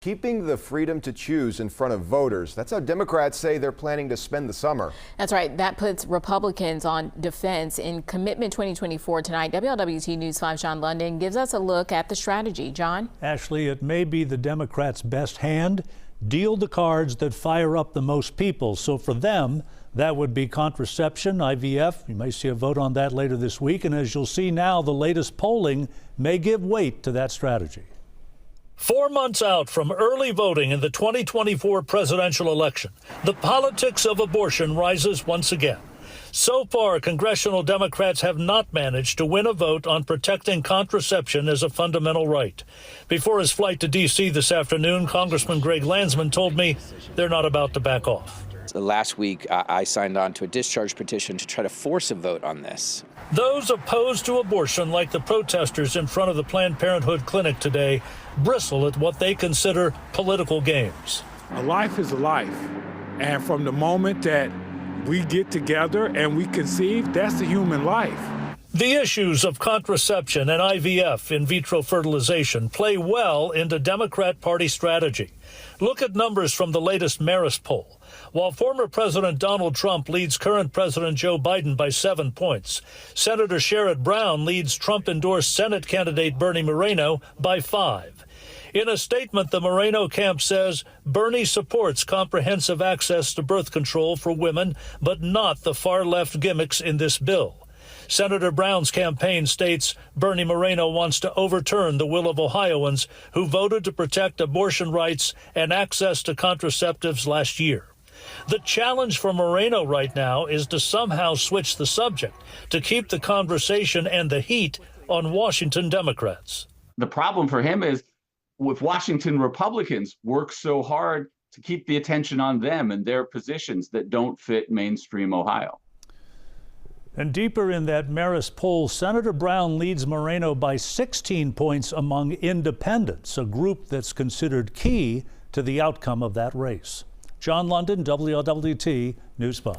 Keeping the freedom to choose in front of voters. That's how Democrats say they're planning to spend the summer. That's right. That puts Republicans on defense in Commitment 2024 tonight. WLWT News 5's John London gives us a look at the strategy. John? Ashley, it may be the Democrats' best hand. Deal the cards that fire up the most people. So for them, that would be contraception, IVF. You may see a vote on that later this week. And as you'll see now, the latest polling may give weight to that strategy. 4 months out from early voting in the 2024 presidential election, the politics of abortion rises once again. So far, congressional Democrats have not managed to win a vote on protecting contraception as a fundamental right. Before his flight to D.C. this afternoon, Congressman Greg Landsman told me they're not about to back off. Last week, I signed on to a discharge petition to try to force a vote on this. Those opposed to abortion, like the protesters in front of the Planned Parenthood clinic today, bristle at what they consider political games. A life is a life. And from the moment that we get together and we conceive, that's a human life. The issues of contraception and IVF, in vitro fertilization, play well into Democrat Party strategy. Look at numbers from the latest Marist poll. While former President Donald Trump leads current President Joe Biden by 7 points, Senator Sherrod Brown leads Trump-endorsed Senate candidate Bernie Moreno by 5. In a statement, the Moreno camp says Bernie supports comprehensive access to birth control for women, but not the far-left gimmicks in this bill. Senator Brown's campaign states Bernie Moreno wants to overturn the will of Ohioans who voted to protect abortion rights and access to contraceptives last year. The challenge for Moreno right now is to somehow switch the subject to keep the conversation and the heat on Washington Democrats. The problem for him is with Washington Republicans work so hard to keep the attention on them and their positions that don't fit mainstream Ohio. And deeper in that Marist poll, Senator Brown leads Moreno by 16 points among independents, a group that's considered key to the outcome of that race. John London, WLWT News 5.